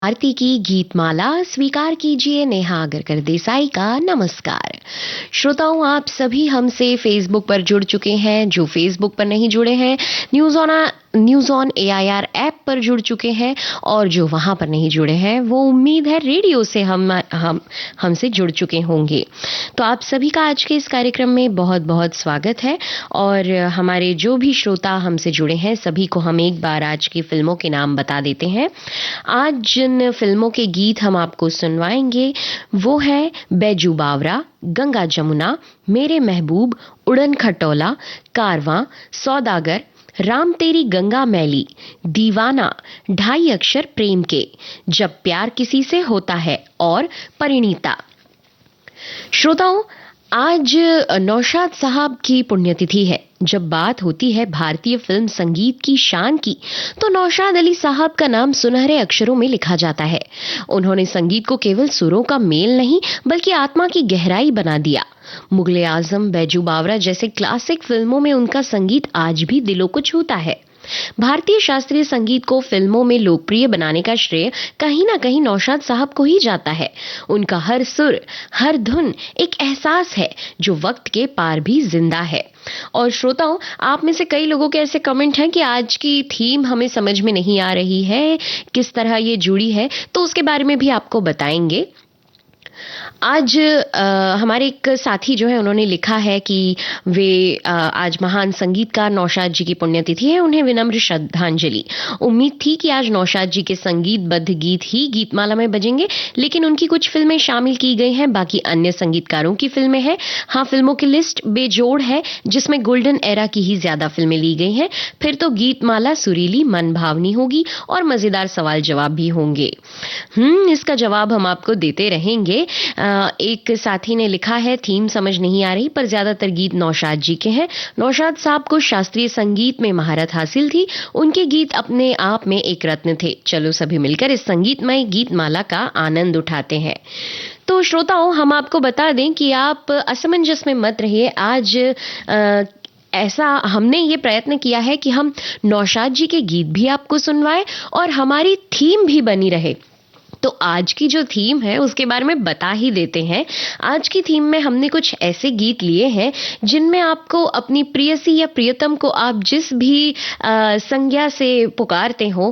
आरती की गीतमाला स्वीकार कीजिए नेहा अगरकर देसाई का नमस्कार। श्रोताओं, आप सभी हमसे फेसबुक पर जुड़ चुके हैं। जो फेसबुक पर नहीं जुड़े हैं, न्यूज़ ऑन एआईआर ऐप पर जुड़ चुके हैं, और जो वहां पर नहीं जुड़े हैं वो उम्मीद है रेडियो से हमसे जुड़ चुके होंगे। तो आप सभी का आज के इस कार्यक्रम में बहुत बहुत स्वागत है। और हमारे जो भी श्रोता हमसे जुड़े हैं सभी को हम एक बार आज की फिल्मों के नाम बता देते हैं। आज जिन फिल्मों के गीत हम आपको सुनवाएंगे वो है बैजू बावरा, गंगा जमुना, मेरे महबूब, उड़न खटोला, कारवां, सौदागर, राम तेरी गंगा मैली, दीवाना, ढाई अक्षर प्रेम के, जब प्यार किसी से होता है और परिणीता। श्रोताओं, आज नौशाद साहब की पुण्यतिथि है। जब बात होती है भारतीय फिल्म संगीत की शान की, तो नौशाद अली साहब का नाम सुनहरे अक्षरों में लिखा जाता है। उन्होंने संगीत को केवल सुरों का मेल नहीं बल्कि आत्मा की गहराई बना दिया। मुगले आजम, बैजू बावरा जैसे क्लासिक फिल्मों में उनका संगीत आज भी दिलों को छूता है। भारतीय शास्त्रीय संगीत को फिल्मों में लोकप्रिय बनाने का श्रेय कहीं ना कहीं नौशाद साहब को ही जाता है। उनका हर सुर, हर धुन एक एहसास है जो वक्त के पार भी जिंदा है। और श्रोताओं, आप में से कई लोगों के ऐसे कमेंट हैं कि आज की थीम हमें समझ में नहीं आ रही है, किस तरह ये जुड़ी है, तो उसके बारे में भी आपको बताएंगे। आज हमारे एक साथी जो है उन्होंने लिखा है कि वे आज महान संगीतकार नौशाद जी की पुण्यतिथि है, उन्हें विनम्र श्रद्धांजलि। उम्मीद थी कि आज नौशाद जी के संगीतबद्ध गीत ही गीतमाला में बजेंगे, लेकिन उनकी कुछ फिल्में शामिल की गई हैं, बाकी अन्य संगीतकारों की फिल्में हैं। हाँ, फिल्मों की लिस्ट बेजोड़ है जिसमें गोल्डन एरा की ही ज्यादा फिल्में ली गई हैं। फिर तो गीतमाला सुरीली, मन भावनी होगी और मजेदार सवाल जवाब भी होंगे। इसका जवाब हम आपको देते रहेंगे। एक साथी ने लिखा है, थीम समझ नहीं आ रही पर ज्यादातर गीत नौशाद जी के हैं। नौशाद साहब को शास्त्रीय संगीत में महारत हासिल थी। उनके गीत अपने आप में एक रत्न थे। चलो सभी मिलकर इस संगीतमय गीतमाला का आनंद उठाते हैं। तो श्रोताओं, हम आपको बता दें कि आप असमंजस में मत रहिए। आज ऐसा हमने ये प्रयत्न किया है कि हम नौशाद जी के गीत भी आपको सुनवाएं और हमारी थीम भी बनी रहे। तो आज की जो थीम है उसके बारे में बता ही देते हैं। आज की थीम में हमने कुछ ऐसे गीत लिए हैं जिनमें आपको अपनी प्रियसी या प्रियतम को आप जिस भी संज्ञा से पुकारते हो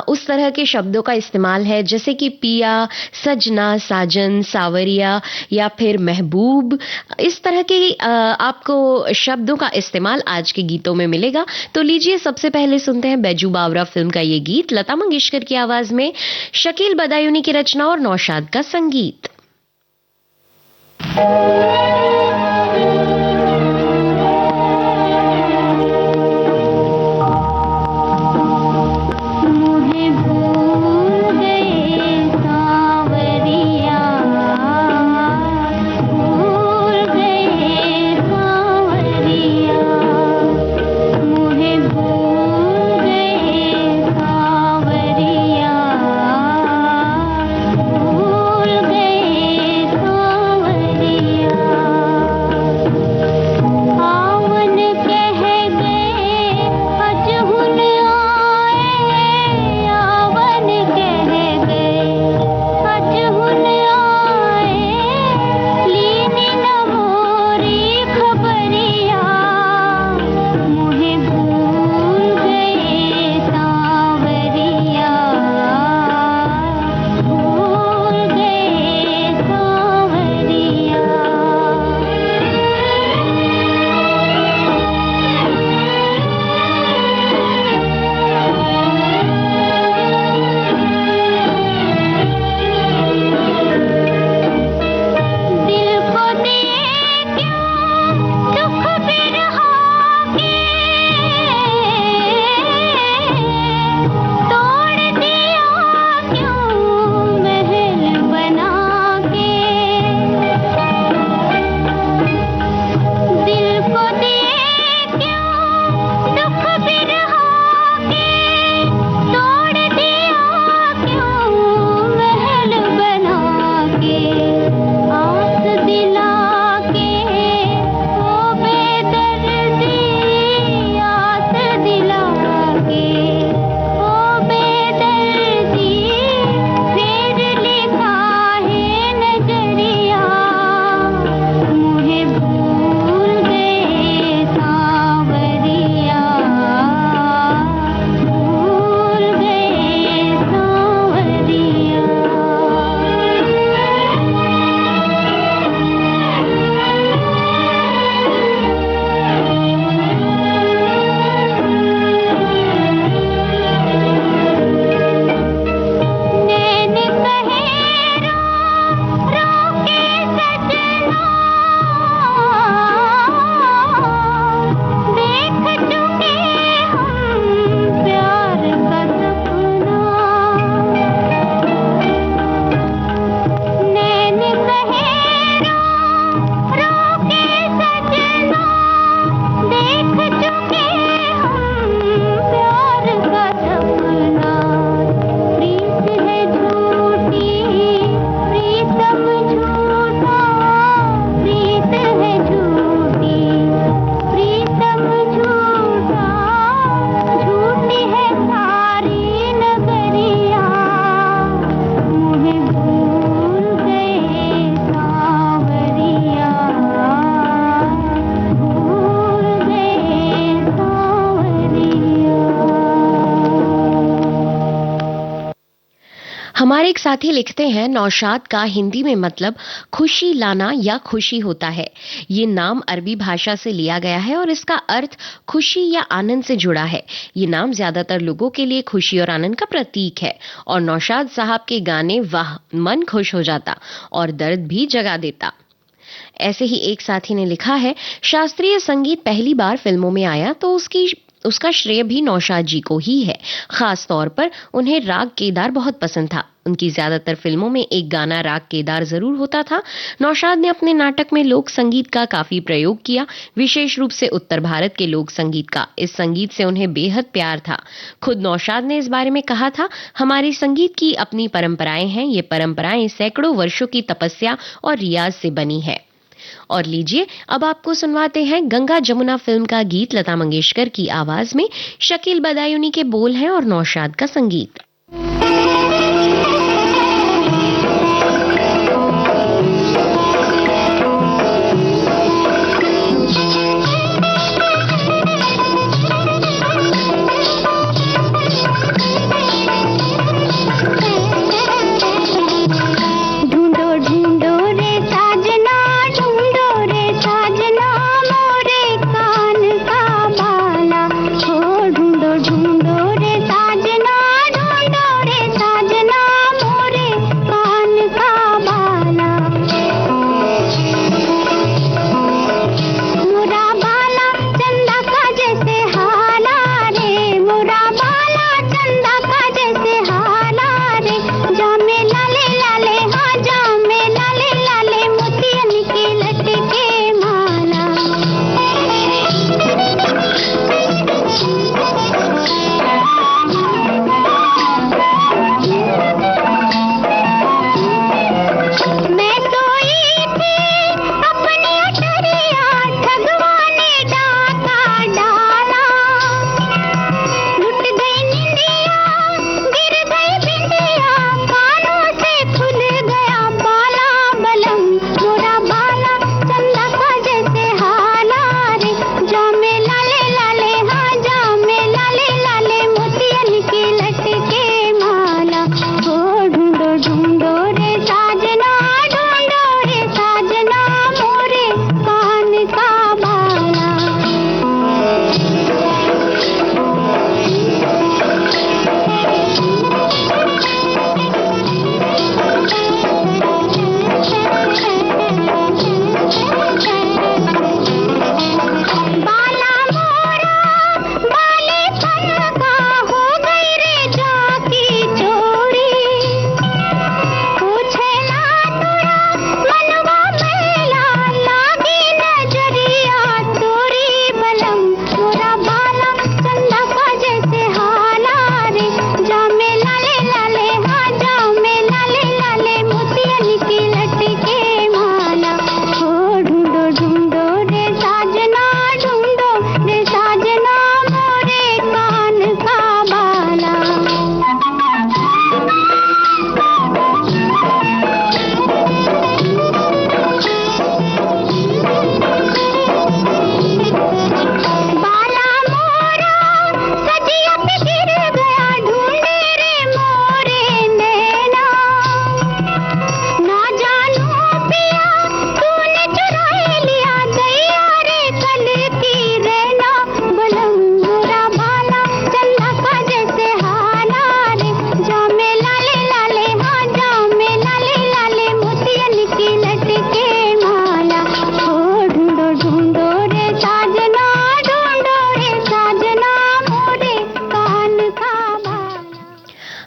उस तरह के शब्दों का इस्तेमाल है, जैसे कि पिया, सजना, साजन, सावरिया या फिर महबूब। इस तरह के आपको शब्दों का इस्तेमाल आज के गीतों में मिलेगा। तो लीजिए, सबसे पहले सुनते हैं बैजू बावरा फिल्म का ये गीत, लता मंगेशकर की आवाज में, शकील बदायूनी की रचना और नौशाद का संगीत। हमारे एक साथी लिखते हैं, नौशाद का हिंदी में मतलब खुशी लाना या खुशी होता है। ये नाम अरबी भाषा से लिया गया है और इसका अर्थ खुशी या आनंद से जुड़ा है। ये नाम ज्यादातर लोगों के लिए खुशी और आनंद का प्रतीक है और नौशाद साहब के गाने वाह, मन खुश हो जाता और दर्द भी जगा देता। ऐसे ही एक साथी ने लिखा है, शास्त्रीय संगीत पहली बार फिल्मों में आया तो उसका श्रेय भी नौशाद जी को ही है। खास तौर पर उन्हें राग केदार बहुत पसंद था। उनकी ज्यादातर फिल्मों में एक गाना राग केदार जरूर होता था। नौशाद ने अपने नाटक में लोक संगीत का काफी प्रयोग किया, विशेष रूप से उत्तर भारत के लोक संगीत का। इस संगीत से उन्हें बेहद प्यार था। खुद नौशाद ने इस बारे में कहा था, हमारे संगीत की अपनी परंपराएं हैं। ये परंपराएं सैकड़ों वर्षों की तपस्या और रियाज से बनी है। और लीजिए अब आपको सुनवाते हैं गंगा जमुना फिल्म का गीत, लता मंगेशकर की आवाज में। शकील बदायूनी के बोल हैं और नौशाद का संगीत।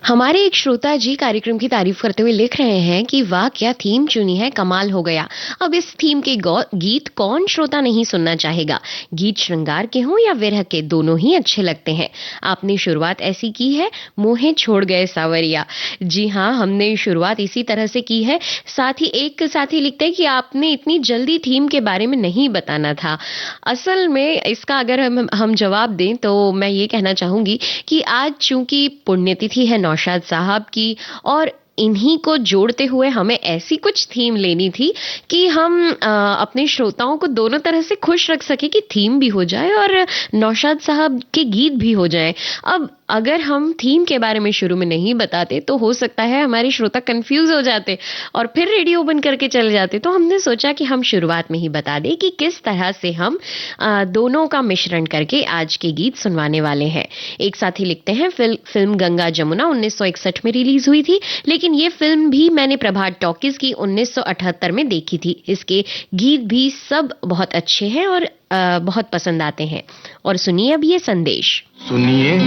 हमारे एक श्रोता जी कार्यक्रम की तारीफ करते हुए लिख रहे हैं कि वाह क्या थीम चुनी है, कमाल हो गया। अब इस थीम के गीत कौन श्रोता नहीं सुनना चाहेगा। गीत श्रृंगार के हों या विरह के, दोनों ही अच्छे लगते हैं। आपने शुरुआत ऐसी की है, मोहे छोड़ गए सावरिया। जी हाँ, हमने शुरुआत इसी तरह से की है। साथ ही एक साथी लिखते हैं कि आपने इतनी जल्दी थीम के बारे में नहीं बताना था। असल में इसका अगर हम जवाब दें तो मैं ये कहना चाहूंगी कि आज चूंकि पुण्यतिथि है नौशाद साहब की और इन्हीं को जोड़ते हुए हमें ऐसी कुछ थीम लेनी थी कि हम अपने श्रोताओं को दोनों तरह से खुश रख सके कि थीम भी हो जाए और नौशाद साहब के गीत भी हो जाए। अब अगर हम थीम के बारे में शुरू में नहीं बताते तो हो सकता है हमारे श्रोता कंफ्यूज हो जाते और फिर रेडियो बंद करके चले जाते। तो हमने सोचा कि हम शुरुआत में ही बता दें कि किस तरह से हम दोनों का मिश्रण करके आज के गीत सुनवाने वाले हैं। एक साथी लिखते हैं, फिल्म गंगा जमुना 1961 में रिलीज हुई थी, लेकिन ये फिल्म भी मैंने प्रभात टॉकीज की 1978 में देखी थी। इसके गीत भी सब बहुत अच्छे हैं और बहुत पसंद आते हैं। और सुनिए अब ये संदेश। सुनिए,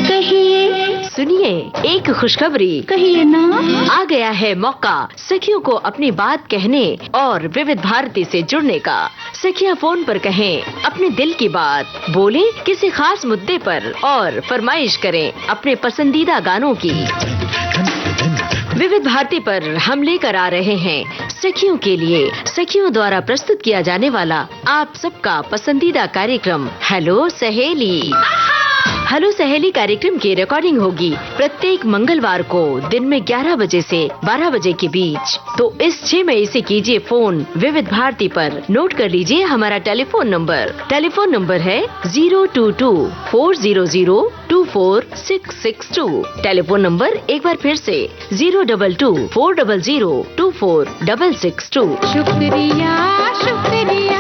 कहिए, सुनिए, एक खुशखबरी कहिए ना। आ गया है मौका सखियों को अपनी बात कहने और विविध भारती से जुड़ने का। सखियां फोन पर कहें अपने दिल की बात, बोले किसी खास मुद्दे पर और फरमाइश करें अपने पसंदीदा गानों की। विविध भारती पर हम लेकर आ रहे हैं सखियों के लिए, सखियों द्वारा प्रस्तुत किया जाने वाला आप सबका पसंदीदा कार्यक्रम हेलो सहेली। हेलो सहेली कार्यक्रम की रिकॉर्डिंग होगी प्रत्येक मंगलवार को दिन में 11 बजे से 12 बजे के बीच। तो इस 6 मई से कीजिए फोन विविध भारती पर। नोट कर लीजिए हमारा टेलीफोन नंबर है 022-400-24662। टेलीफोन नंबर एक बार फिर से 022-400-24662। शुक्रिया।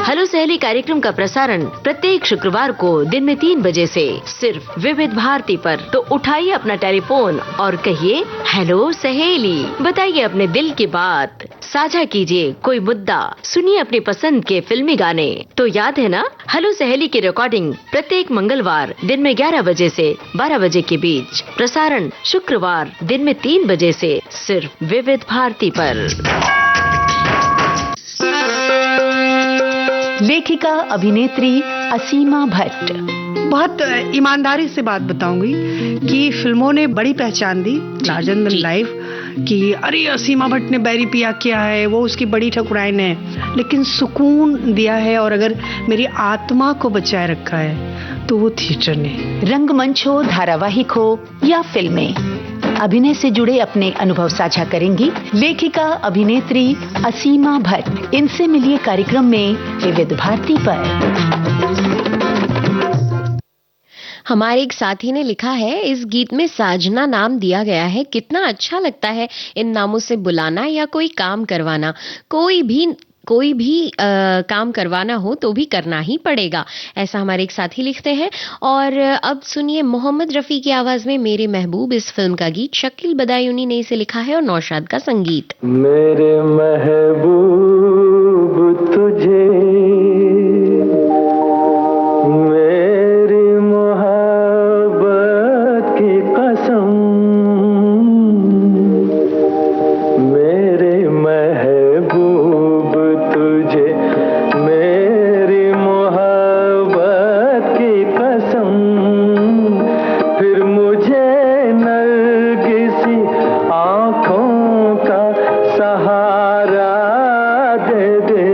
हेलो सहेली कार्यक्रम का प्रसारण प्रत्येक शुक्रवार को दिन में 3 बजे से सिर्फ विविध भारती पर। तो उठाइए अपना टेलीफोन और कहिए हेलो सहेली। बताइए अपने दिल की बात, साझा कीजिए कोई मुद्दा, सुनिए अपनी पसंद के फिल्मी गाने। तो याद है ना, हेलो सहेली की रिकॉर्डिंग प्रत्येक मंगलवार दिन में 11 बजे से 12 बजे के बीच, प्रसारण शुक्रवार दिन में 3 बजे से सिर्फ विविध भारती पर। लेखिका अभिनेत्री असीमा भट्ट। बहुत ईमानदारी से बात बताऊंगी कि फिल्मों ने बड़ी पहचान दी लार्जर देन लाइफ कि अरे असीमा भट्ट ने बैरी पिया किया है, वो उसकी बड़ी ठकुराइन है, लेकिन सुकून दिया है और अगर मेरी आत्मा को बचाए रखा है तो वो थिएटर ने। रंगमंच हो, धारावाहिक हो या फिल्में, अभिनय से जुड़े अपने अनुभव साझा करेंगी लेखिका अभिनेत्री असीमा भट्ट। इनसे मिलिए कार्यक्रम में विविध भारती पर। हमारे एक साथी ने लिखा है, इस गीत में साजना नाम दिया गया है, कितना अच्छा लगता है इन नामों से बुलाना या कोई काम करवाना। कोई भी काम करवाना हो तो भी करना ही पड़ेगा, ऐसा हमारे एक साथी लिखते हैं। और अब सुनिए मोहम्मद रफी की आवाज में मेरे महबूब, इस फिल्म का गीत शकील बदायूनी ने इसे लिखा है और नौशाद का संगीत। मेरे महबूब तुझे मेरी मोहब्बत की कसम, मेरे महबूब तुझे मेरी मोहब्बत की कसम, फिर मुझे नरगिसी आँखों का सहारा दे दे,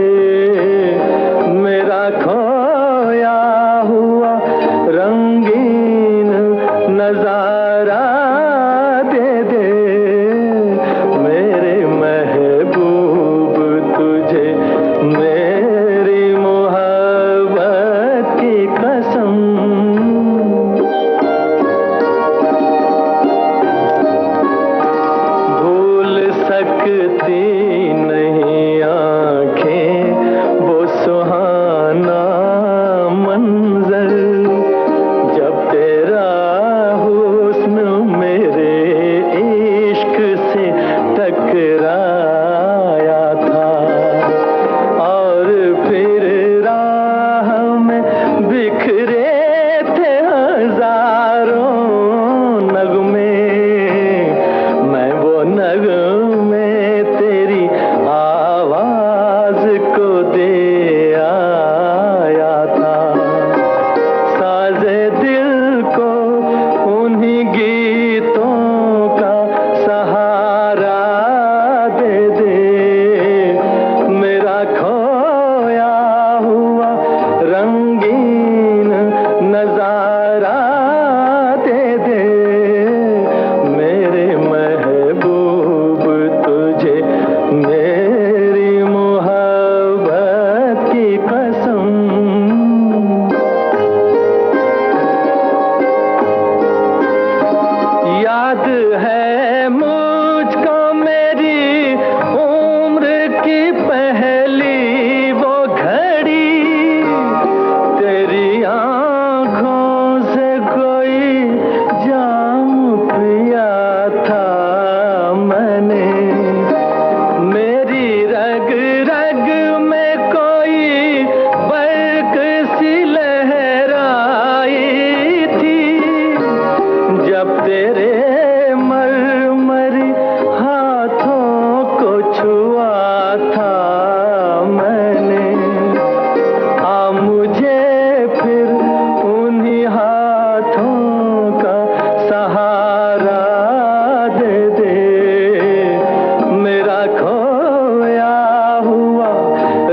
मेरा खोया हुआ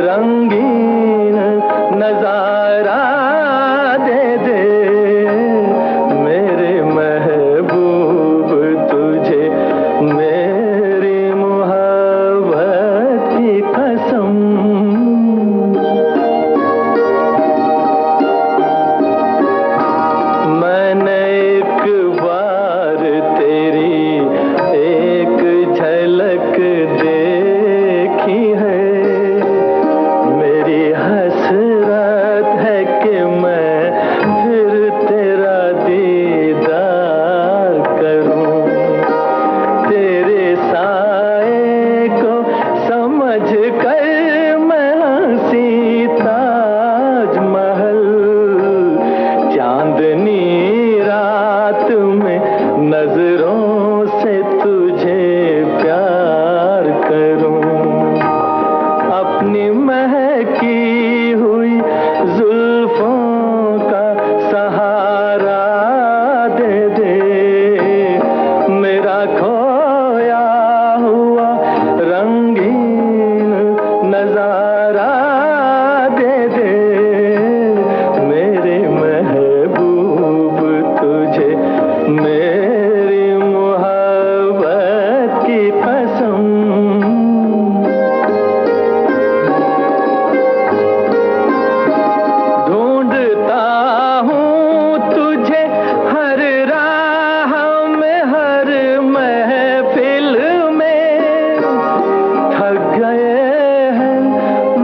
रंगीन नजारा दे दे मेरे महबूब तुझे मेरी मोहब्बत की कसम। मैंने एक बार तेरी एक झलक देखी है, मेरी हसरत है कि मैं फिर तेरा दीदार करूं। तेरे साए को समझ कर मैं हंसी ताजमहल चांदनी रात में नजरों से तुझे प्यार करूं। अपनी महकी हुई जुल्फों का सहारा दे दे मेरा खोया हुआ रंगीन नजारा दे दे मेरे महबूब तुझे मेरी मोहब्बत की कसम। ढूंढता हूँ तुझे हर राह में हर महफिल में, थक गए हैं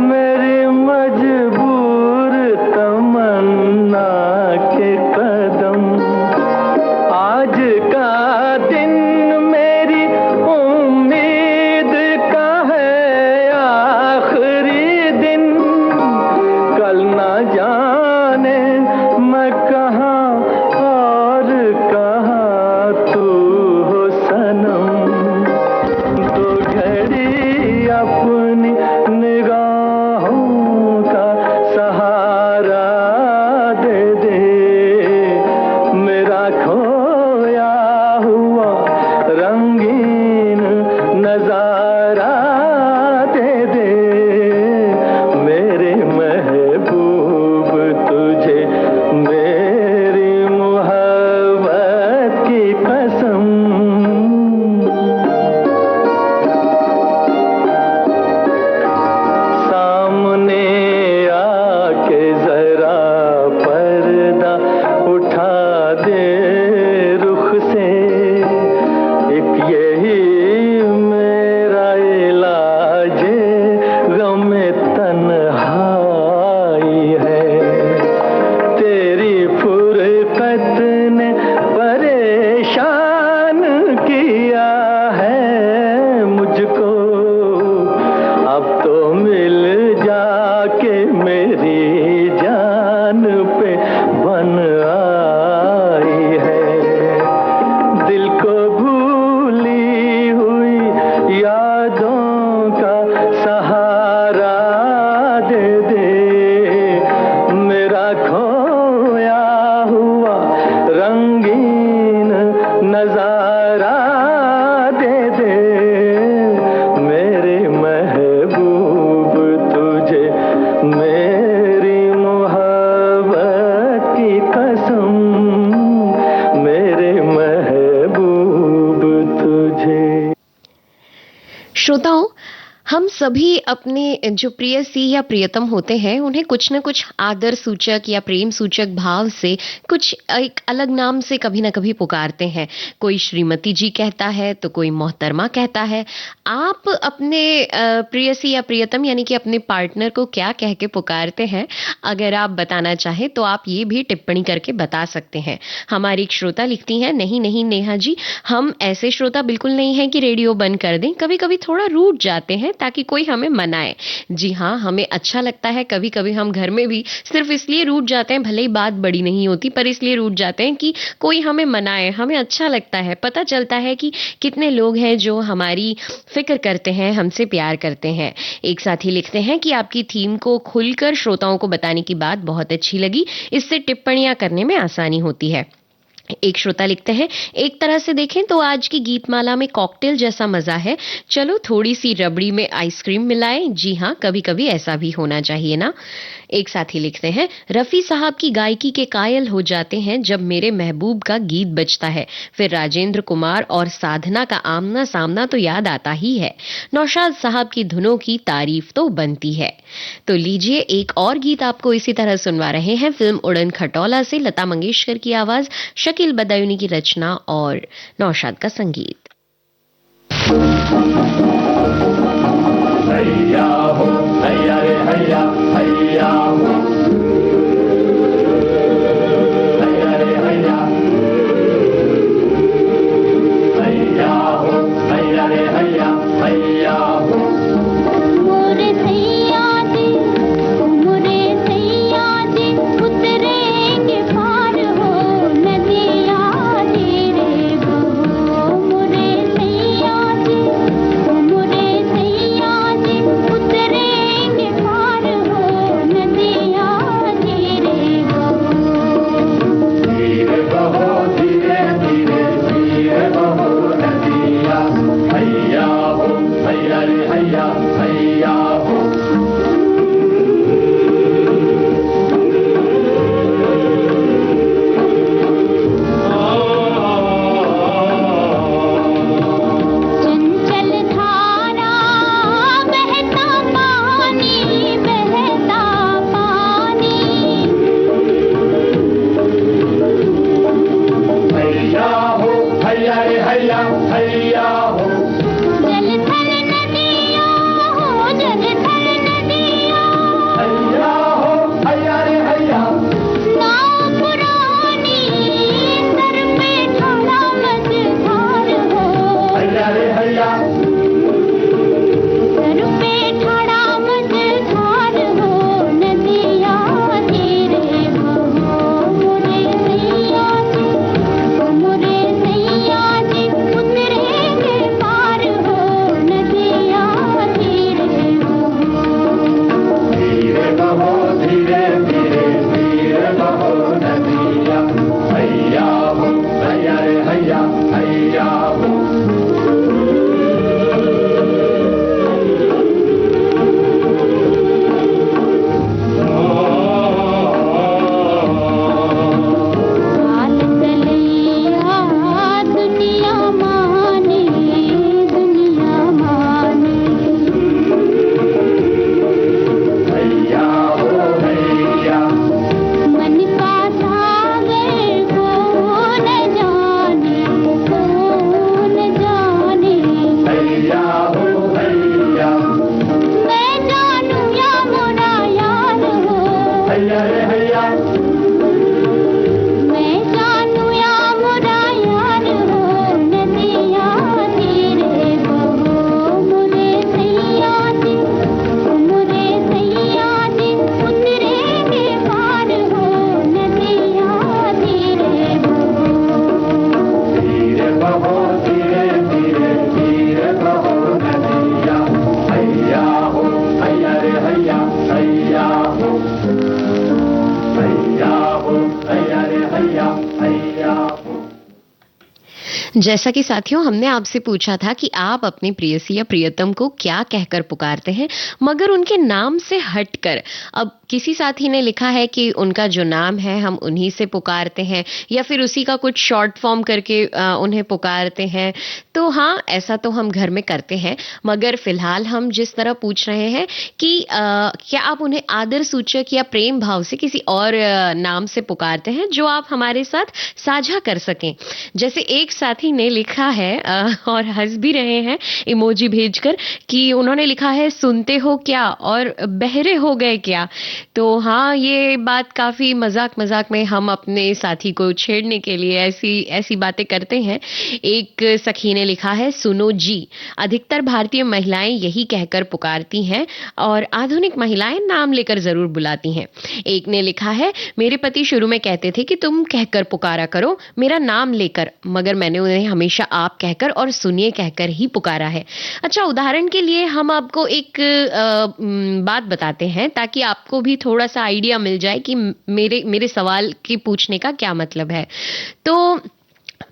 मेरी मजबूर तमन्ना के कदम। आज का दिन मेरी उम्मीद का है आखिरी दिन, कल ना जाने मैं कहाँ और कहाँ तू हो सनम। तो घड़ी अपनी निगाहों का सहारा दे दे मेरा खोया हुआ रंगीन नजारा दे दे मेरे महबूब तुझे मेरी मोहब्बत की कसम। सामने आके जरा पर्दा उठा दे रुख से, एक यही मेरा इलाज गमे तन्हाई है। तेरी फुरकत ने परेशान किया है मुझको, अब तो मिल जाके मेरी जान पे बन आई है। दिल को भूली हुई यादों का सहारा दे दे मेरा खोया हुआ रंगीन नजारा दे दे मेरे महबूब तुझे मेरी मोहब्बत की कसम। मेरे महबूब तुझे। श्रोताओं, हम सभी अपने जो प्रियसी या प्रियतम होते हैं उन्हें कुछ न कुछ आदर सूचक या प्रेम सूचक भाव से कुछ एक अलग नाम से कभी ना कभी पुकारते हैं। कोई श्रीमती जी कहता है तो कोई मोहतरमा कहता है। आप अपने प्रियसी या प्रियतम यानी कि अपने पार्टनर को क्या कह के पुकारते हैं, अगर आप बताना चाहें तो आप ये भी टिप्पणी करके बता सकते हैं। हमारी एक श्रोता लिखती हैं, नहीं नहीं नेहा जी, हम ऐसे श्रोता बिल्कुल नहीं है कि रेडियो बंद कर दें, कभी कभी थोड़ा रूठ जाते हैं ताकि कोई हमें मनाए। जी हाँ, हमें अच्छा लगता है, कभी कभी हम घर में भी सिर्फ इसलिए रूठ जाते हैं, भले ही बात बड़ी नहीं होती पर इसलिए रूठ जाते हैं कि कोई हमें मनाए, हमें अच्छा लगता है, पता चलता है कि कितने लोग हैं जो हमारी फिक्र करते हैं, हमसे प्यार करते हैं। एक साथी लिखते हैं कि आपकी थीम को खुलकर श्रोताओं को बताने की बात बहुत अच्छी लगी, इससे टिप्पणियां करने में आसानी होती है। एक श्रोता लिखते हैं, एक तरह से देखें तो आज की गीतमाला में कॉकटेल जैसा मजा है, चलो थोड़ी सी रबड़ी में आइसक्रीम मिलाएं। जी हाँ, कभी कभी ऐसा भी होना चाहिए ना। एक साथी लिखते हैं, रफी साहब की गायकी के कायल हो जाते हैं जब मेरे महबूब का गीत बजता है, फिर राजेंद्र कुमार और साधना का आमना सामना तो याद आता ही है, नौशाद साहब की धुनों की तारीफ तो बनती है। तो लीजिए एक और गीत आपको इसी तरह सुनवा रहे हैं, फिल्म उड़न खटोला से लता मंगेशकर की आवाज, शकील बदायूनी की रचना और नौशाद का संगीत। हैया हो हैया रे हैया, हैया हो हैया रे हैया, हैया हो हैया रे हैया, हैया हो। मोरे सैया जी उतरेंगे पार हो नदिया धीरे बहो। मोरे सैया जी उतरेंगे पार हो नदिया धीरे बहो। धीरे बहो धीरे धीरे धीरे बहो नदिया, हैया हो हैया रे हैया, हैया हो। चंचल धारा बहता पानी, बहता पानी। हैया हो हैया रे हैया, हैया हो। जलथल नदिया हो, जलथल नदिया। हैया हो हैया रे हैया, नाव पुरानी सर पे ठाड़ा मझधार हो। हैया रे हैया, सर पे ठाड़ा मझधार हो नदिया धीरे बहो। मोरे सैया जी उतरेंगे पार हो नदिया धीरे बहो। धीरे बहो धीरे धीरे धीरे बहो नदिया, हैया हो हैया रे हैया, हैया हो। हाल चलैया दुनिया माने, दुनिया माने। हैया हो हैया, मन का सागर कौन जाने, कौन जाने। हैया हो हैया, मैं जानू या मोरा यार हो। हैया रे हैया, मैं जानू या मोरा यार हो नदिया धीरे बहो। मोरे सैया जी उतरेंगे पार हो नदिया धीरे बहो। धीरे बहो धीरे धीरे धीरे बहो नदिया, हैया हो हैया रे हैया, हैया हो। हैया हो हैया रे हैया, हैया हो। जैसा कि साथियों हमने आपसे पूछा था कि आप अपने प्रेयसी या प्रियतम को क्या कहकर पुकारते हैं, मगर उनके नाम से हटकर। अब किसी साथी ने लिखा है कि उनका जो नाम है हम उन्हीं से पुकारते हैं या फिर उसी का कुछ शॉर्ट फॉर्म करके उन्हें पुकारते हैं। तो हाँ, ऐसा तो हम घर में करते हैं, मगर फिलहाल हम जिस तरह पूछ रहे हैं कि क्या आप उन्हें आदर सूचक या प्रेम भाव से किसी और नाम से पुकारते हैं जो आप हमारे साथ साझा कर सकें। जैसे एक साथी ने लिखा है और हंस भी रहे हैं इमोजी भेजकर कि उन्होंने लिखा है, सुनते हो क्या और बहरे हो गए क्या। तो हाँ, ये बात काफी मजाक मजाक में हम अपने साथी को छेड़ने के लिए ऐसी बातें करते हैं। एक सखी ने लिखा है, सुनो जी, अधिकतर भारतीय महिलाएं यही कहकर पुकारती हैं और आधुनिक महिलाएं नाम लेकर जरूर बुलाती हैं। एक ने लिखा है, मेरे पति शुरू में कहते थे कि तुम कहकर पुकारा करो मेरा नाम लेकर, मगर मैंने उन्हें उन्हें हमेशा आप कहकर और सुनिए कहकर ही पुकारा है। अच्छा, उदाहरण के लिए हम आपको एक बात बताते हैं ताकि आपको भी थोड़ा सा आइडिया मिल जाए कि मेरे सवाल के पूछने का क्या मतलब है। तो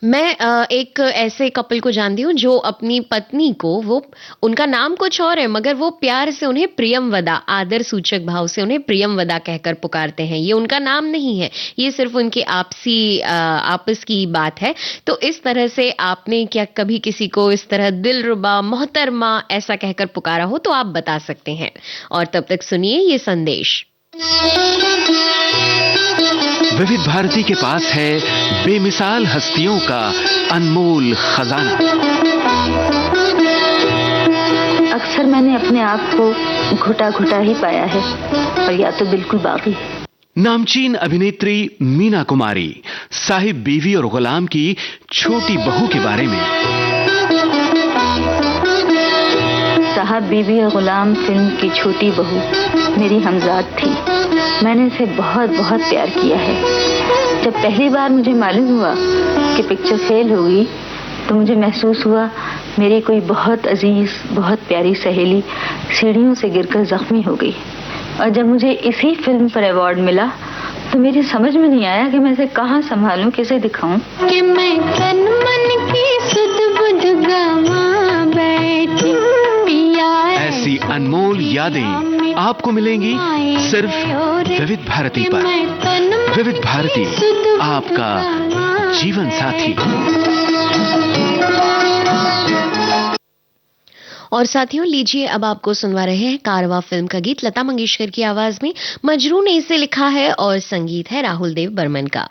मैं एक ऐसे कपल को जानती हूँ जो अपनी पत्नी को, वो उनका नाम कुछ और है मगर वो प्यार से उन्हें प्रियमवदा, आदर सूचक भाव से उन्हें प्रियमवदा कहकर पुकारते हैं। ये उनका नाम नहीं है, ये सिर्फ उनकी आपस की बात है। तो इस तरह से आपने क्या कभी किसी को इस तरह दिलरुबा, मोहतरमा ऐसा कहकर पुकारा हो तो आप बता सकते हैं। और तब तक सुनिए ये संदेश। विविध भारती के पास है बेमिसाल हस्तियों का अनमोल खजाना। अक्सर मैंने अपने आप को घुटा घुटा ही पाया है, और या तो बिल्कुल बाकी। नामचीन अभिनेत्री मीना कुमारी साहिब बीवी और गुलाम की छोटी बहू के बारे में। साहब बीवी और गुलाम फिल्म की छोटी बहू मेरी हमजाद थी। मैंने इसे बहुत बहुत प्यार किया है। जब पहली बार मुझे मालूम हुआ कि पिक्चर फेल होगी तो मुझे महसूस हुआ मेरी कोई बहुत अजीज, बहुत प्यारी सहेली सीढ़ियों से गिरकर जख्मी हो गई। और जब मुझे इसी फिल्म पर अवार्ड मिला तो मेरी समझ में नहीं आया कि मैं इसे कहाँ संभालूं, किसे दिखाऊं। कि मैं तन मन की सुध बुध गवा बैठी पिया। ऐसी अनमोल यादें आपको मिलेंगी सिर्फ विविध भारती पर। विविध भारती, आपका जीवन साथी। और साथियों, लीजिए अब आपको सुनवा रहे हैं कारवां फिल्म का गीत लता मंगेशकर की आवाज में। मजरू ने इसे लिखा है और संगीत है राहुल देव बर्मन का।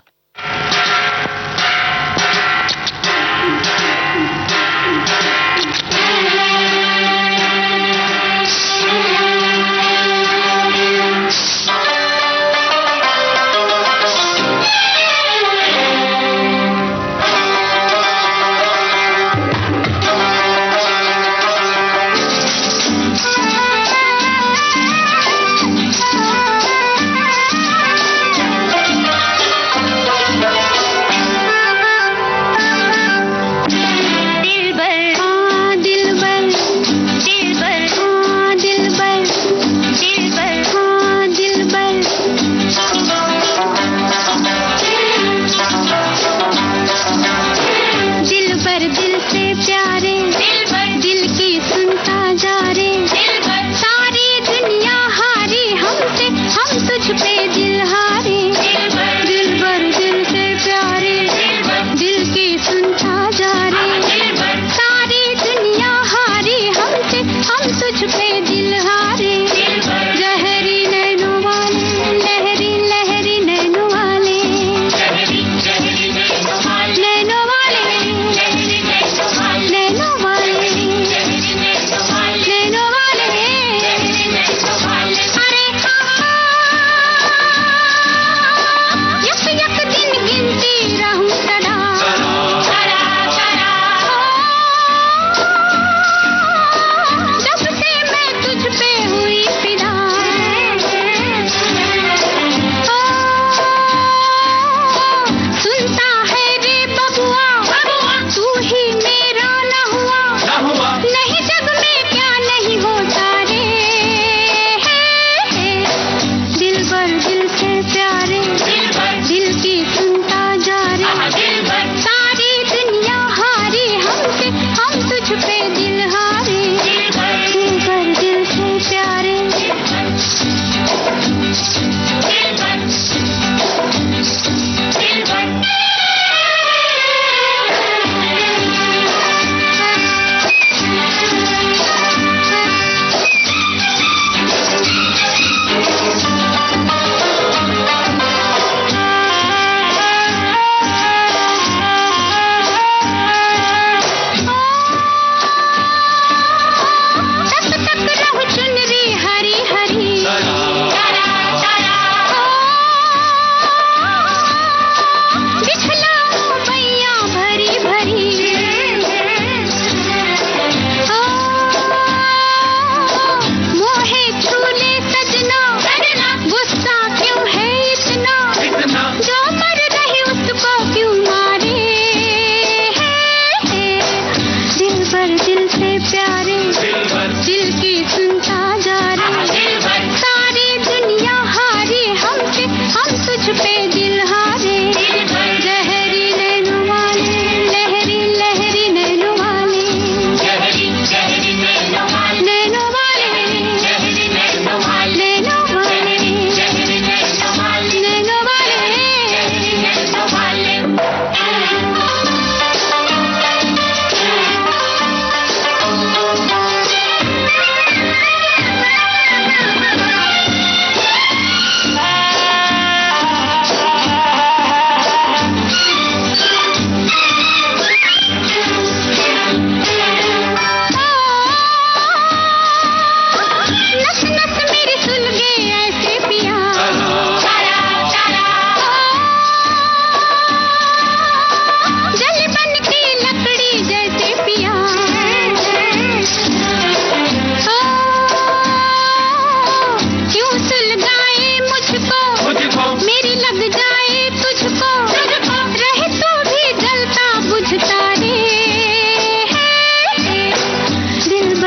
जब से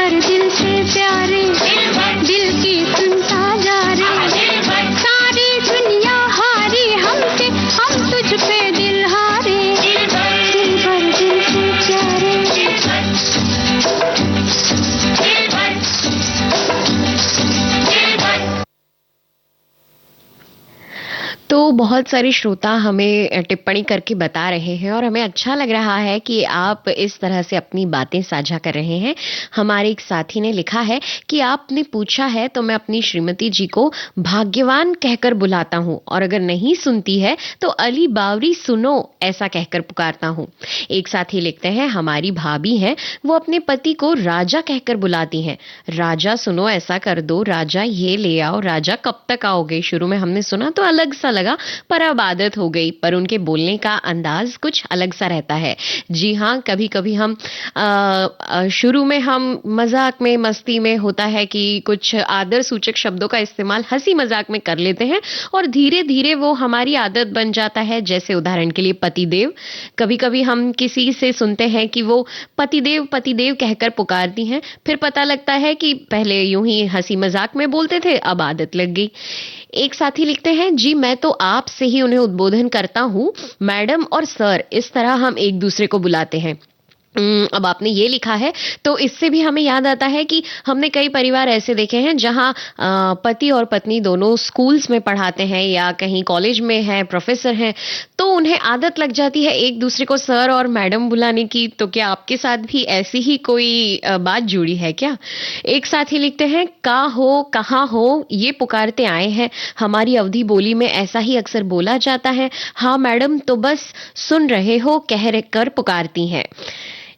भर दिल से प्यारे, दिल की सुनता जा रे, सारी दुनिया हारी हमसे, हम तुझ पे दिल हारे, दिल भर दिल से प्यारे। तो बहुत सारे श्रोता हमें टिप्पणी करके बता रहे हैं और हमें अच्छा लग रहा है कि आप इस तरह से अपनी बातें साझा कर रहे हैं। हमारे एक साथी ने लिखा है कि आपने पूछा है तो मैं अपनी श्रीमती जी को भाग्यवान कहकर बुलाता हूँ और अगर नहीं सुनती है तो अली बावरी सुनो ऐसा कहकर पुकारता हूँ। एक साथी लिखते हैं हमारी भाभी हैं, वो अपने पति को राजा कहकर बुलाती हैं। राजा सुनो ऐसा कर दो, राजा ये ले आओ, राजा कब तक आओगे। शुरू में हमने सुना तो अलग सा लगा पर अब आदत हो गई, पर उनके बोलने का अंदाज कुछ अलग सा रहता है। जी हाँ, कभी कभी हम शुरू में हम मजाक में मस्ती में होता है कि कुछ आदर सूचक शब्दों का इस्तेमाल हंसी मजाक में कर लेते हैं और धीरे धीरे वो हमारी आदत बन जाता है। जैसे उदाहरण के लिए पतिदेव, कभी कभी हम किसी से सुनते हैं कि वो पतिदेव पतिदेव कहकर पुकारती हैं, फिर पता लगता है कि पहले यूं ही हंसी मजाक में बोलते थे, अब आदत लग गई। एक साथी लिखते हैं जी मैं तो आप से ही उन्हें उद्बोधन करता हूँ, मैडम और सर इस तरह हम एक दूसरे को बुलाते हैं। अब आपने ये लिखा है तो इससे भी हमें याद आता है कि हमने कई परिवार ऐसे देखे हैं जहां पति और पत्नी दोनों स्कूल्स में पढ़ाते हैं या कहीं कॉलेज में हैं, प्रोफेसर हैं, तो उन्हें आदत लग जाती है एक दूसरे को सर और मैडम बुलाने की। तो क्या आपके साथ भी ऐसी ही कोई बात जुड़ी है क्या? एक साथी लिखते हैं का हो कहाँ हो ये पुकारते आए हैं, हमारी अवधि बोली में ऐसा ही अक्सर बोला जाता है। हाँ मैडम तो बस सुन रहे हो कह कर पुकारती हैं।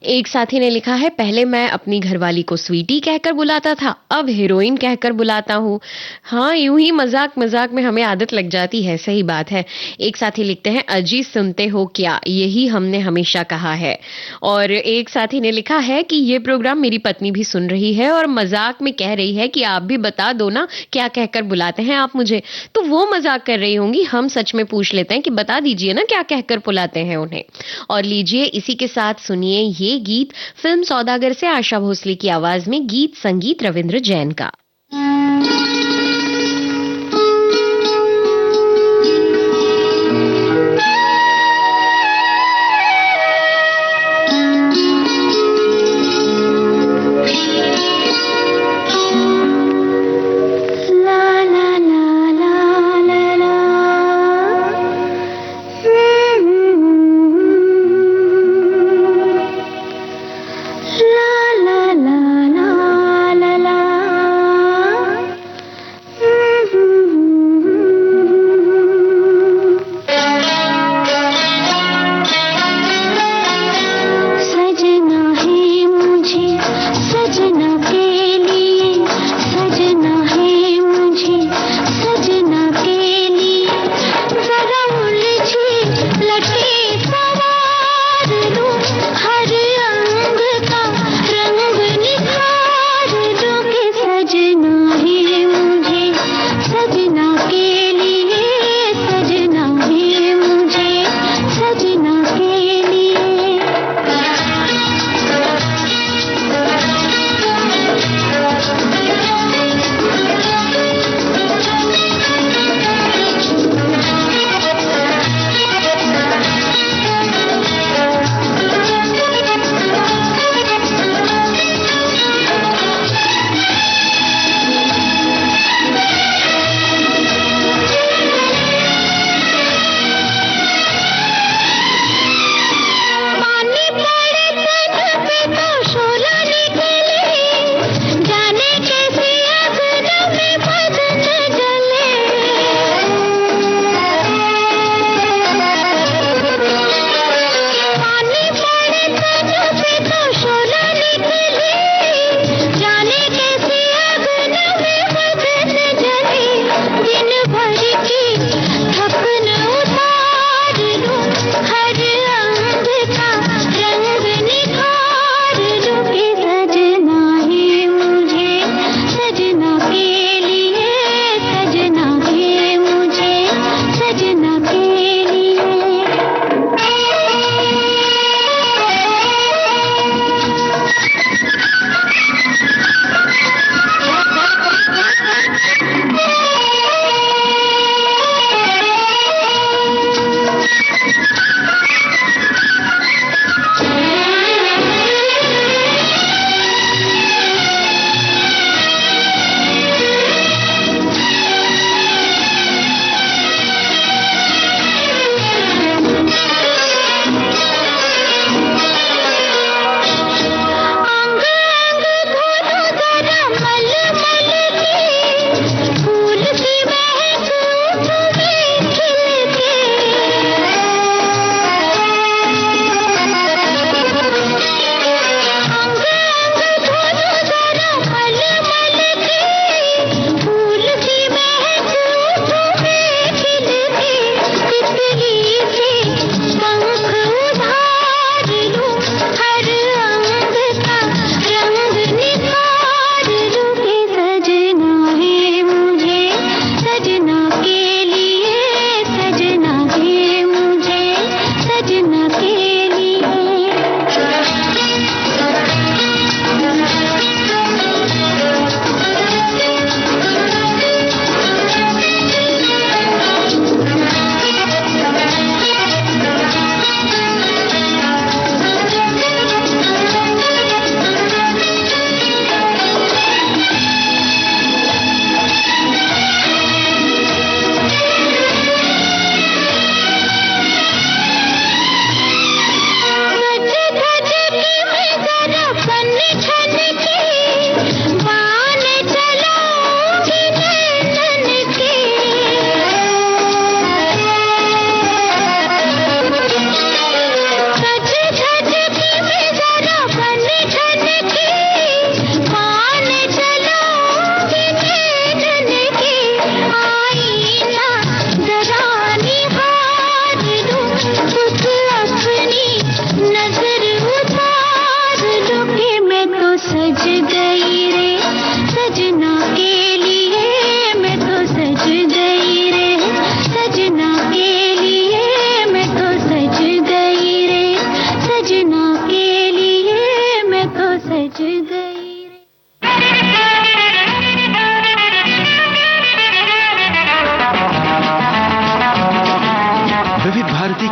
एक साथी ने लिखा है पहले मैं अपनी घरवाली को स्वीटी कहकर बुलाता था, अब हीरोइन कहकर बुलाता हूँ। हाँ, यूं ही मजाक मजाक में हमें आदत लग जाती है, सही बात है। एक साथी लिखते हैं अजी सुनते हो क्या, यही हमने हमेशा कहा है। और एक साथी ने लिखा है कि ये प्रोग्राम मेरी पत्नी भी सुन रही है और मजाक में कह रही है कि आप भी बता दो ना क्या कहकर बुलाते हैं आप मुझे। तो वो मजाक कर रही होंगी, हम सच में पूछ लेते हैं कि बता दीजिए ना क्या कहकर बुलाते हैं उन्हें। और लीजिए इसी के साथ सुनिए ये गीत फिल्म सौदागर से आशा भोसले की आवाज में, गीत संगीत रविंद्र जैन का। la la la la la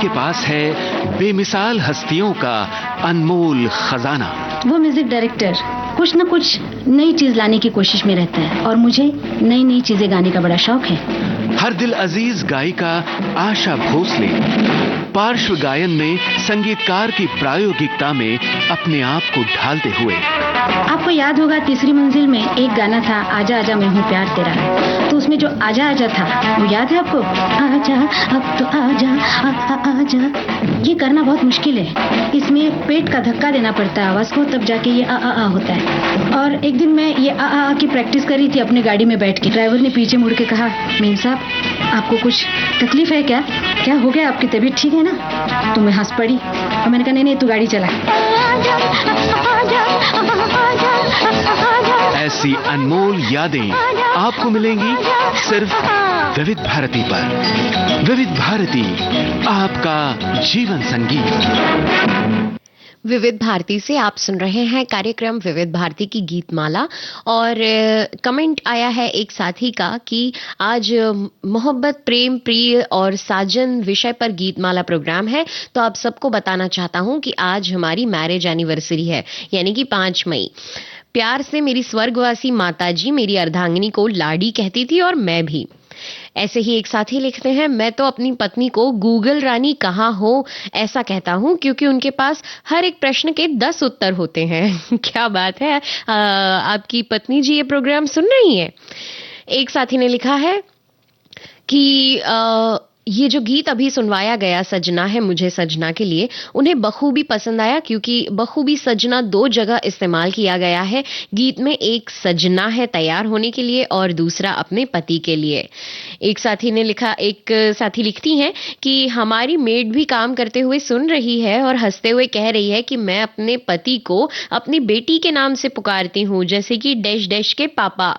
के पास है बेमिसाल हस्तियों का अनमोल खजाना। वो म्यूजिक डायरेक्टर कुछ न कुछ नई चीज लाने की कोशिश में रहता है और मुझे नई नई चीजें गाने का बड़ा शौक है। हर दिल अजीज गायिका आशा भोसले पार्श्व गायन में संगीतकार की प्रायोगिकता में अपने आप को ढालते हुए। आपको याद होगा तीसरी मंजिल में एक गाना था, आजा आजा मैं हूँ प्यार तेरा, तो उसमें जो आजा आजा था वो याद है आपको? आजा अब तो आजा आजा। ये करना बहुत मुश्किल है, इसमें पेट का धक्का देना पड़ता है आवाज को, तब जाके ये आ होता है। और एक दिन मैं ये आ की प्रैक्टिस कर रही थी अपने गाड़ी में बैठ के। ड्राइवर ने पीछे मुड़ के कहा, मीम साहब आपको कुछ तकलीफ है क्या? क्या हो गया, आपकी तबीयत ठीक है ना? तो मैं हंस पड़ी और मैंने कहा नहीं तू गाड़ी चला। ऐसी अनमोल यादें आपको मिलेंगी सिर्फ विविध भारती पर। विविध भारती, आपका जीवन संगीत। विविध भारती से आप सुन रहे हैं कार्यक्रम विविध भारती की गीतमाला। और कमेंट आया है एक साथी का कि आज मोहब्बत, प्रेम, प्रिय और साजन विषय पर गीतमाला प्रोग्राम है, तो आप सबको बताना चाहता हूं कि आज हमारी मैरिज एनिवर्सरी है, यानी कि 5 मई। प्यार से मेरी स्वर्गवासी माताजी मेरी अर्धांगिनी को लाडी कहती थी और मैं भी। ऐसे ही एक साथी लिखते हैं, मैं तो अपनी पत्नी को गूगल रानी कहाँ हो ऐसा कहता हूँ, क्योंकि उनके पास हर एक प्रश्न के 10 उत्तर होते हैं। क्या बात है, आपकी पत्नी जी ये प्रोग्राम सुन रही है। एक साथी ने लिखा है कि ये जो गीत अभी सुनवाया गया, सजना है मुझे सजना के लिए, उन्हें बखूबी पसंद आया, क्योंकि बखूबी सजना 2 जगह इस्तेमाल किया गया है गीत में। एक सजना है तैयार होने के लिए और दूसरा अपने पति के लिए। एक साथी लिखती हैं कि हमारी मेड भी काम करते हुए सुन रही है और हंसते हुए कह रही है कि मैं अपने पति को अपनी बेटी के नाम से पुकारती हूँ, जैसे कि डैश डैश के पापा।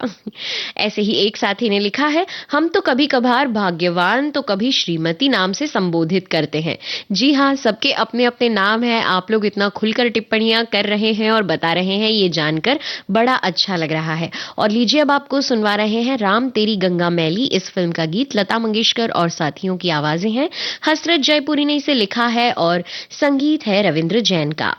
ऐसे ही एक साथी ने लिखा है, हम तो कभी कभार भाग्यवान तो कभी श्रीमती नाम से संबोधित करते हैं। जी हाँ, सबके अपने अपने नाम हैं। आप लोग इतना खुलकर टिप्पणियां कर रहे हैं और बता रहे हैं, ये जानकर बड़ा अच्छा लग रहा है। और लीजिए अब आपको सुनवा रहे हैं राम तेरी गंगा मैली, इस फिल्म का गीत लता मंगेशकर और साथियों की आवाजें हैं। हसरत जयपुरी ने इसे लिखा है और संगीत है रविंद्र जैन का।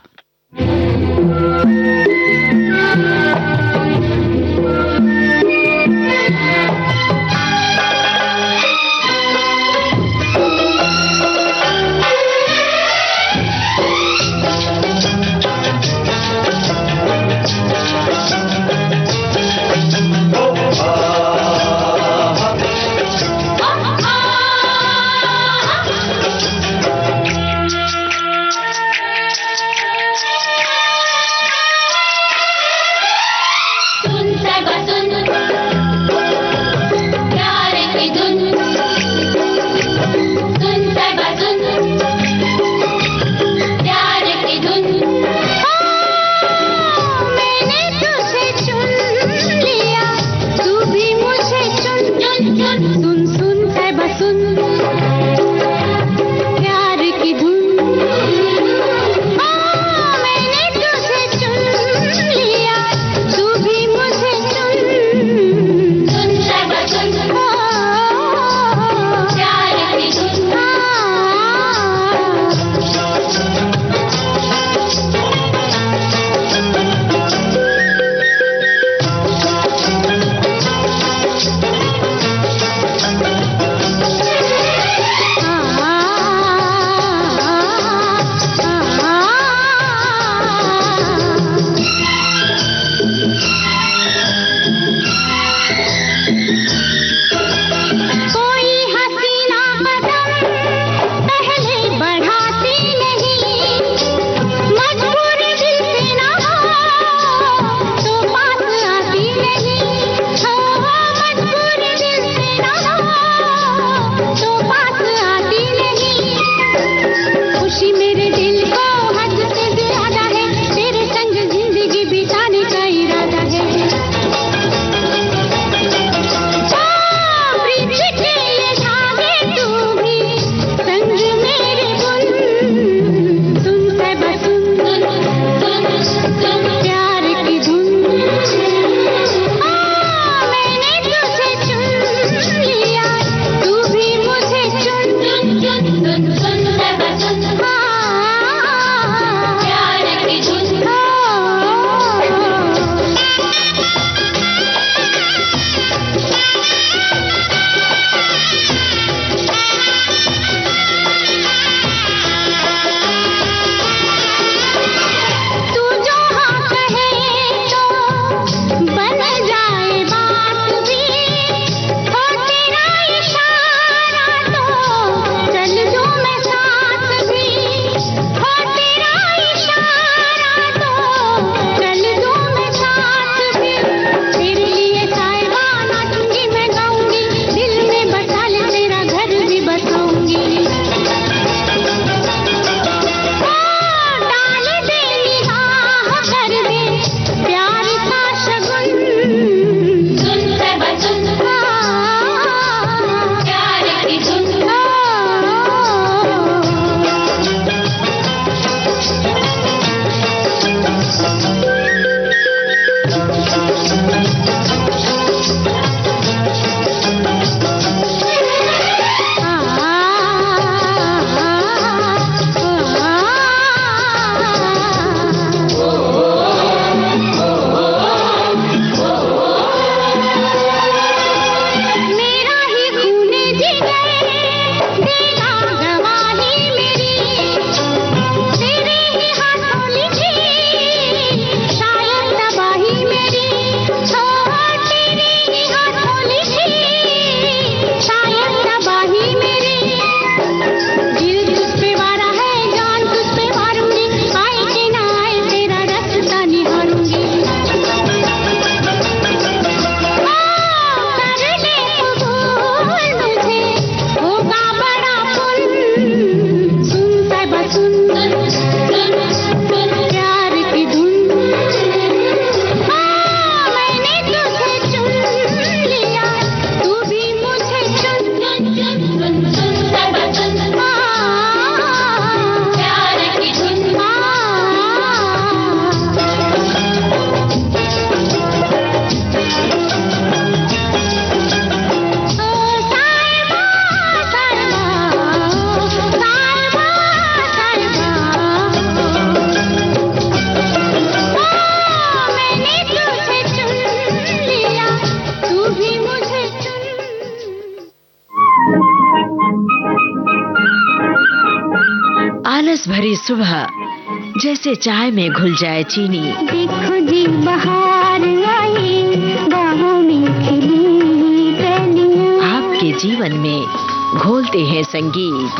उमस भरी सुबह जैसे चाय में घुल जाए चीनी। देखो जी बहार आई, बाहों में खिली कलियां। आपके जीवन में घोलते हैं संगीत,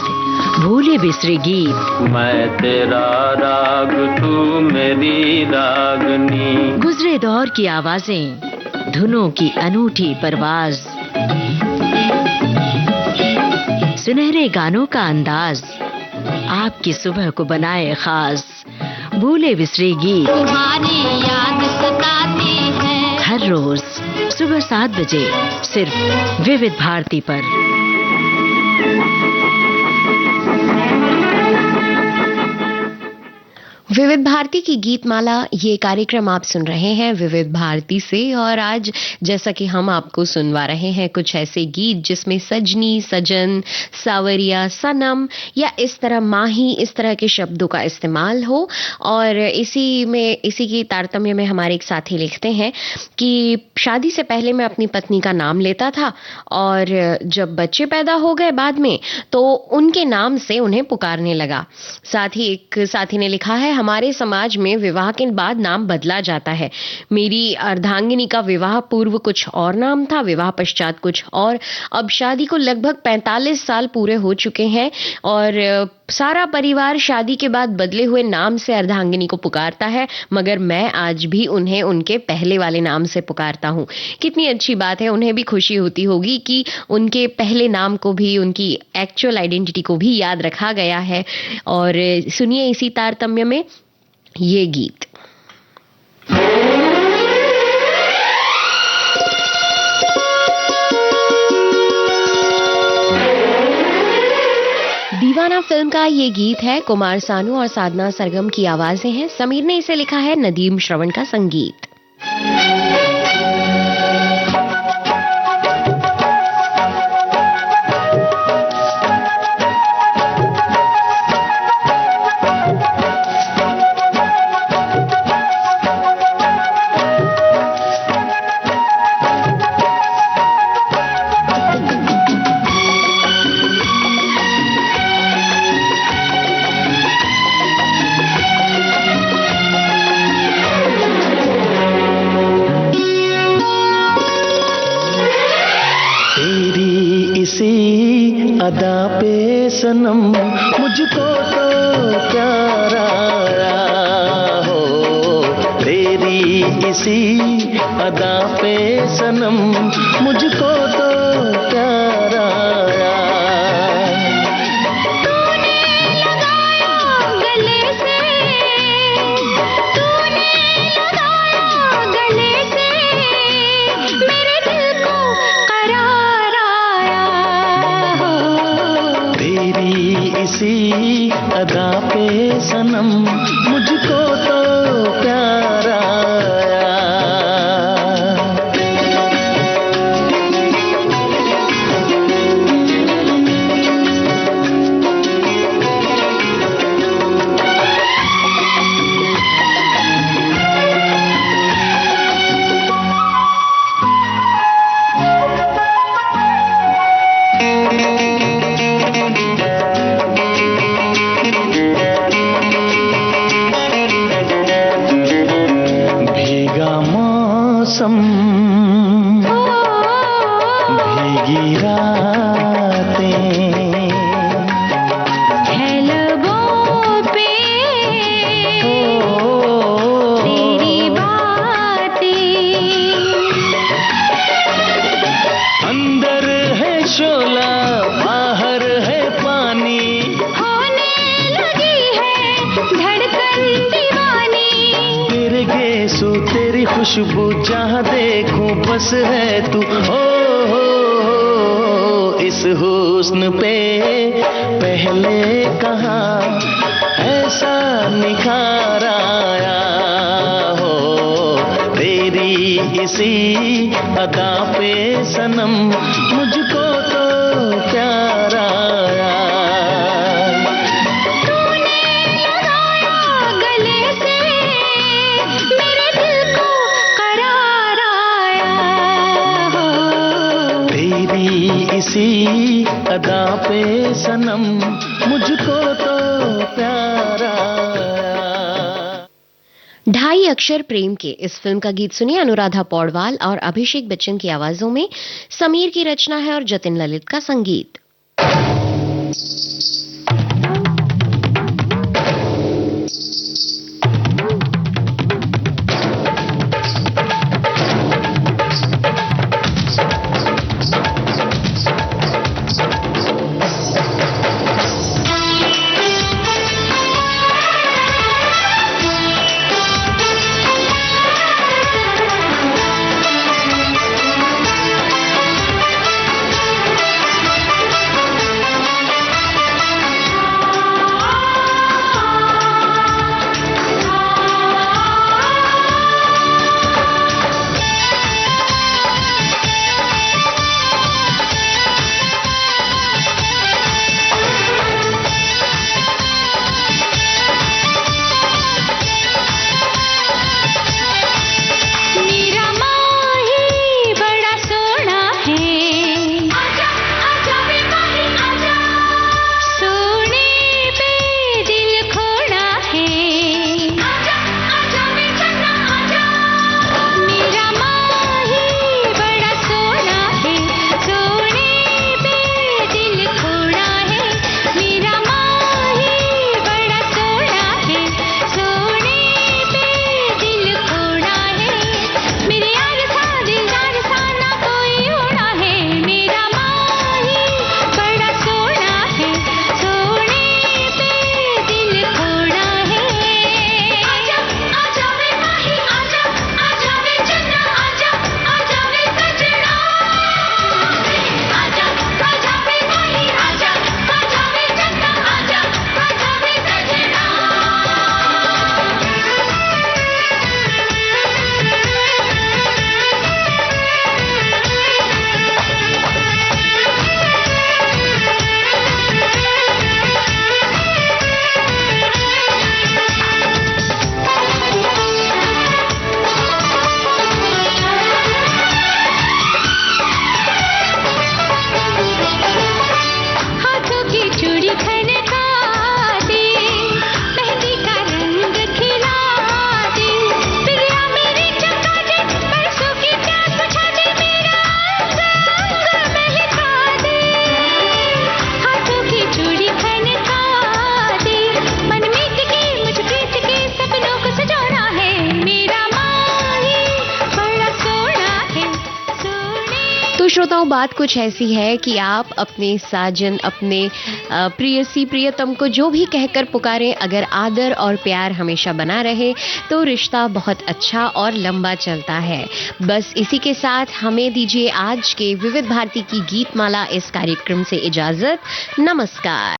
भूले बिसरे गीत। मैं तेरा राग, तू मेरी रागनी। गुजरे दौर की आवाजें, धुनों की अनूठी परवाज, सुनहरे गानों का अंदाज आपकी सुबह को बनाए खास। भूले बिसरे गीत तुम्हारी याद सताती है। हर रोज सुबह 7 बजे सिर्फ विविध भारती पर। विविध भारती की गीतमाला, ये कार्यक्रम आप सुन रहे हैं विविध भारती से। और आज जैसा कि हम आपको सुनवा रहे हैं कुछ ऐसे गीत जिसमें सजनी, सजन, सावरिया, सनम या इस तरह माही, इस तरह के शब्दों का इस्तेमाल हो। और इसी की तारतम्य में हमारे एक साथी लिखते हैं कि शादी से पहले मैं अपनी पत्नी का नाम लेता था और जब बच्चे पैदा हो गए बाद में तो उनके नाम से उन्हें पुकारने लगा। साथ ही एक साथी ने लिखा है, हमारे समाज में विवाह के बाद नाम बदला जाता है। मेरी अर्धांगिनी का विवाह पूर्व कुछ और नाम था, विवाह पश्चात कुछ और। अब शादी को लगभग 45 साल पूरे हो चुके हैं और सारा परिवार शादी के बाद बदले हुए नाम से अर्धांगिनी को पुकारता है, मगर मैं आज भी उन्हें उनके पहले वाले नाम से पुकारता हूँ। कितनी अच्छी बात है, उन्हें भी खुशी होती होगी कि उनके पहले नाम को भी, उनकी एक्चुअल आइडेंटिटी को भी याद रखा गया है। और सुनिए इसी तारतम्य में ये गीत। दीवाना फिल्म का ये गीत है, कुमार सानू और साधना सरगम की आवाजें हैं। समीर ने इसे लिखा है, नदीम श्रवण का संगीत। अदा पे सनम मुझको तो प्यार आया हो, तेरी इसी अदा पे सनम मुझको तो प्यार आया। इसी अदा पे सनम मुझको तो प्यार आया। भीगी रातें है लबों पे तेरी बातें, अंदर है शोला बाहर है पानी, होने लगी है धड़कन दीवानी। तेरे गेसों तेरी खुशबू जहाँ देखूं बस है तू। हो इस हुस्न पे पहले कहाँ ऐसा निखार आया हो, तेरी इसी अदा पे सनम मुझको तो प्यार आया। इसी अदा पे सनम मुझको तो प्यारा। ढाई अक्षर प्रेम के इस फिल्म का गीत सुनिए अनुराधा पौडवाल और अभिषेक बच्चन की आवाजों में। समीर की रचना है और जतिन ललित का संगीत। श्रोताओं, बात कुछ ऐसी है कि आप अपने साजन, अपने प्रियसी, प्रियतम को जो भी कहकर पुकारें, अगर आदर और प्यार हमेशा बना रहे तो रिश्ता बहुत अच्छा और लंबा चलता है। बस इसी के साथ हमें दीजिए आज के विविध भारती की गीतमाला इस कार्यक्रम से इजाजत। नमस्कार।